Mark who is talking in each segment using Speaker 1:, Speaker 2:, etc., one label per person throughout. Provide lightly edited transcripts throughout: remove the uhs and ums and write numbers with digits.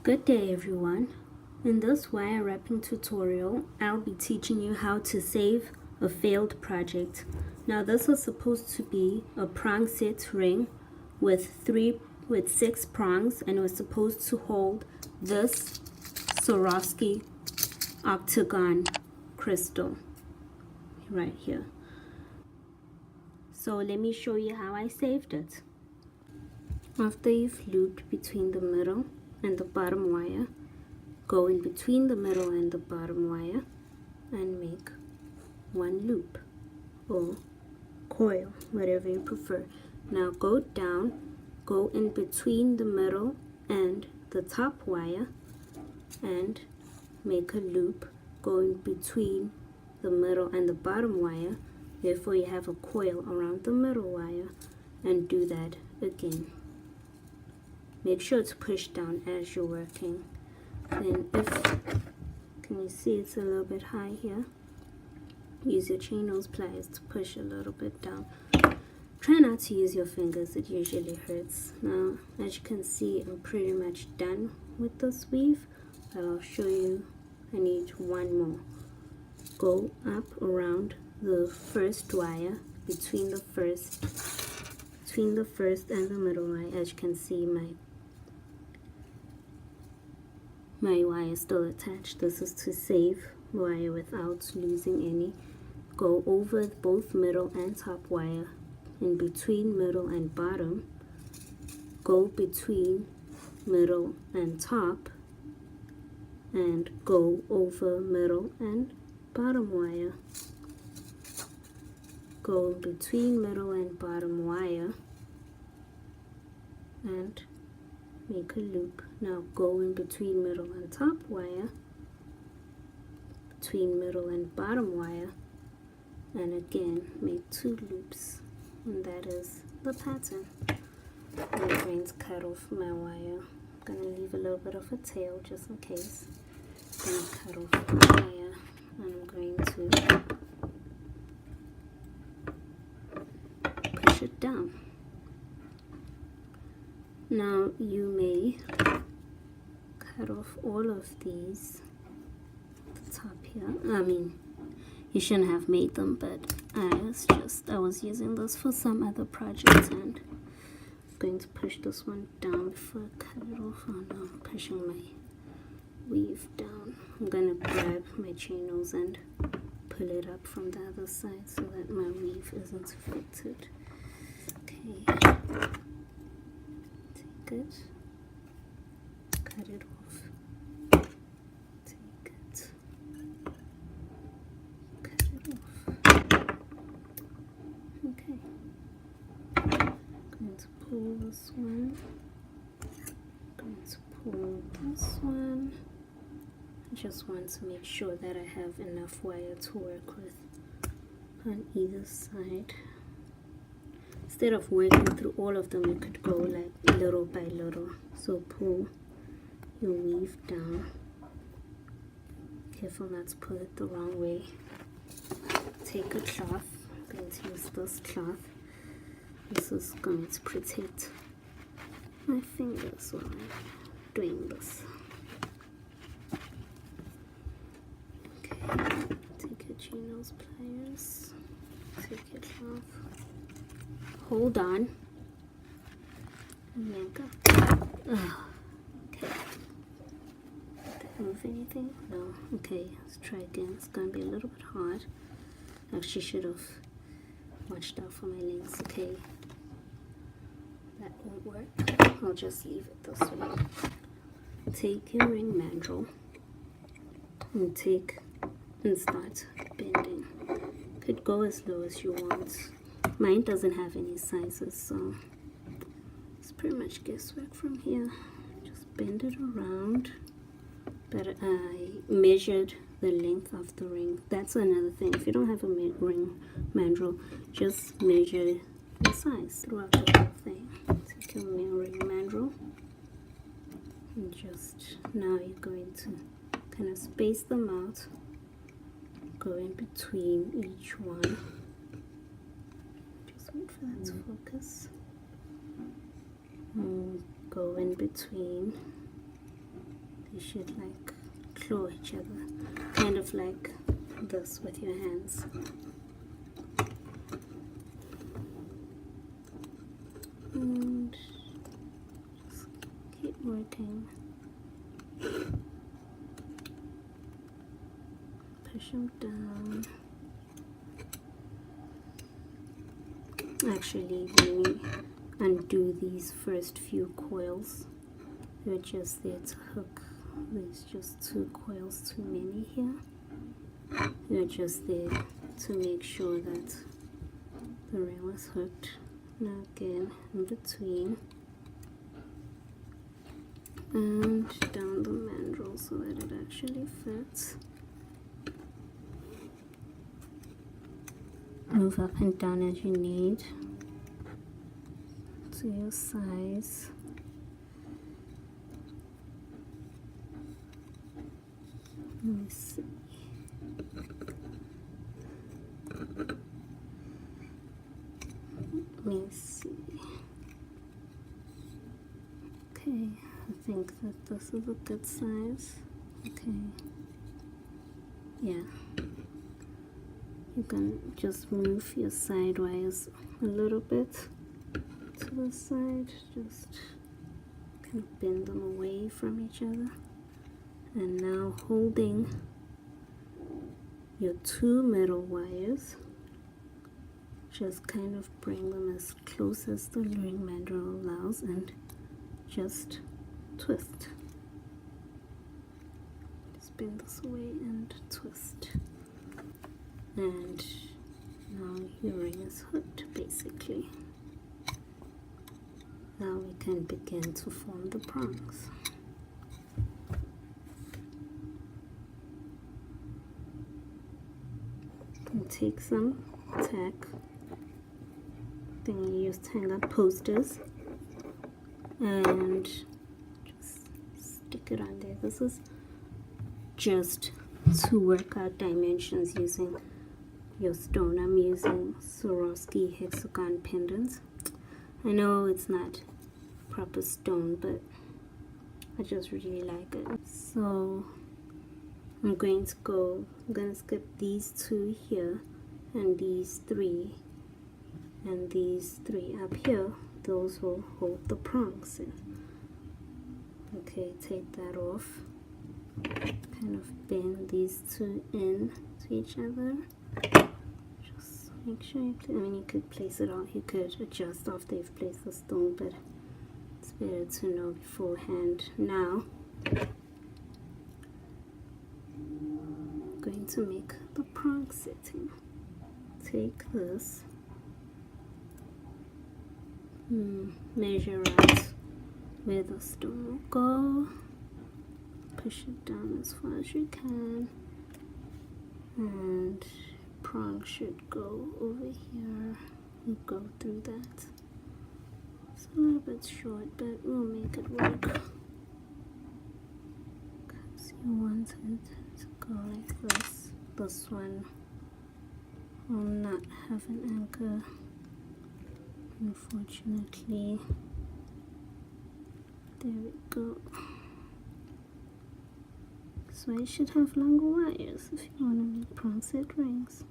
Speaker 1: Good day everyone. In this wire wrapping tutorial, I'll be teaching you how to save a failed project. Now this is supposed to be a prong set ring with 6 prongs, and it was supposed to hold this Swarovski octagon crystal right here. So let me show you how I saved it. After you've looped between the middle and the bottom wire, go in between the middle and the bottom wire and make one loop or coil, whatever you prefer. Now go down, go in between the middle and the top wire and make a loop, go in between the middle and the bottom wire, therefore you have a coil around the middle wire, and do that again. Make sure to push down as you're working. Then can you see it's a little bit high here? Use your chain nose pliers to push a little bit down. Try not to use your fingers, it usually hurts. Now, as you can see, I'm pretty much done with this weave, but I'll show you. I need one more. Go up around the first wire, between the first and the middle wire. As you can see, my wire is still attached. This is to save wire without losing any. Go over both middle and top wire, in between middle and bottom. Go between middle and top, and go over middle and bottom wire. Go in between middle and bottom wire and make a loop. Now go in between middle and top wire, between middle and bottom wire, and again make 2 loops, and that is the pattern. I'm going to cut off my wire. I'm going to leave a little bit of a tail just in case. I'm going to cut off the wire, and I'm going to push it down. Now you may cut off all of these at the top here. I mean, you shouldn't have made them, but I was using this for some other projects, and I'm going to push this one down before I cut it off. Oh no, I'm pushing my weave down. I'm going to grab my chain nose and pull it up from the other side so that my weave isn't affected. Okay. Take it, cut it off, take it, cut it off. Okay, going to pull this one, going to pull this one. I just want to make sure that I have enough wire to work with on either side. Instead of working through all of them, you could go like little by little. So pull your weave down. Careful not to pull it the wrong way. Take a cloth. I'm going to use this cloth. This is going to protect my fingers while I'm doing this. Okay, take your chain nose pliers. Take your cloth. Hold on. And then go. Oh, okay. Did I move anything? No. Okay, let's try again. It's going to be a little bit hard. I actually should have watched out for my links. Okay. That won't work. I'll just leave it this way. Take your ring mandrel and start bending. Could go as low as you want. Mine doesn't have any sizes, so it's pretty much guesswork from here. Just bend it around. But I measured the length of the ring. That's another thing. If you don't have a ring mandrel, just measure the size throughout the whole thing. Take your ring mandrel and just now you're going to kind of space them out. Go in between each one. Wait for that to focus. Go in between you should like claw each other, kind of like this with your hands. And just keep working. Push them down. Actually, when we undo these first few coils, we're just there to hook. There's just 2 coils too many here. We're just there to make sure that the ring was hooked. Now again, in between and down the mandrel so that it actually fits. Move up and down as you need to your size. Let me see. Let me see. Okay, I think that this is a good size. Okay. Yeah. You can just move your side wires a little bit to the side, just kind of bend them away from each other. And now holding your 2 middle wires, just kind of bring them as close as the ring mandrel allows and just twist. Just bend this away and twist. And now your ring is hooked basically. Now we can begin to form the prongs. And take some tack. Then you use to hang up posters and just stick it on there. This is just to work out dimensions using your stone. I'm using Swarovski hexagon pendants. I know it's not proper stone, but I just really like it. So I'm going to skip these 2 here and these 3 and these 3 up here. Those will hold the prongs in. Okay, take that off. Kind of bend these 2 in to each other. Just make sure you you could place it on, you could adjust after you've placed the stone, but it's better to know beforehand. Now I'm going to make the prong setting. Take this, measure out where the stone will go, push it down as far as you can, and prong should go over here and go through that. It's a little bit short, but we'll make it work because you want it to go like this. This one will not have an anchor, unfortunately. There we go. So you should have longer wires if you want to make prong set rings.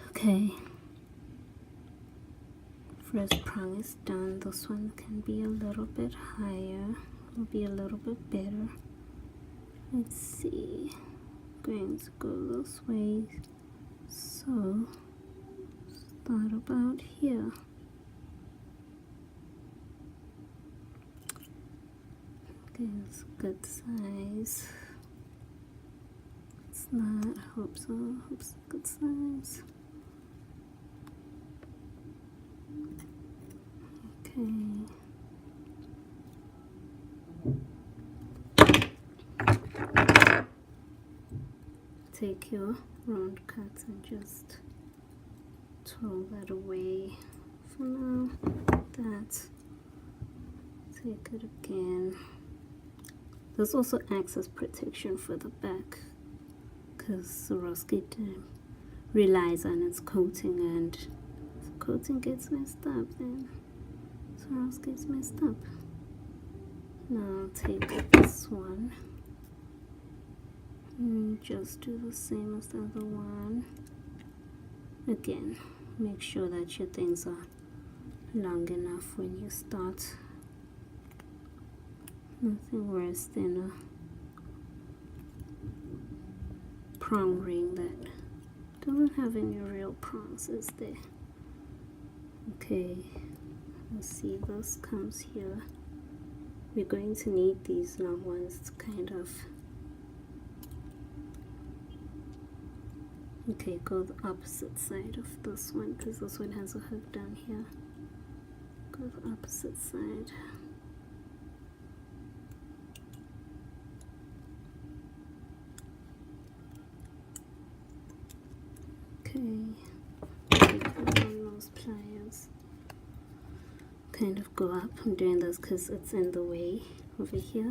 Speaker 1: Okay, first prong is done. This one can be a little bit higher, will be a little bit better. Let's see, going to go this way, so start about here. Okay, it's a good size. It's not, I hope so, I hope it's a good size. Okay. Take your round cuts and just throw that away for now. That. Take it again. This also acts as protection for the back because Swarovski relies on its coating, and if the coating gets messed up, then Swarovski gets messed up. Now take this one and just do the same as the other one. Again, make sure that your things are long enough when you start. Nothing worse than a prong ring that doesn't have any real prongs, is there? Okay, let's see, this comes here. We're going to need these long ones to kind of, okay, go the opposite side of this one because this one has a hook down here. Go the opposite side. Okay, take those pliers. Kind of go up. I'm doing this because it's in the way over here.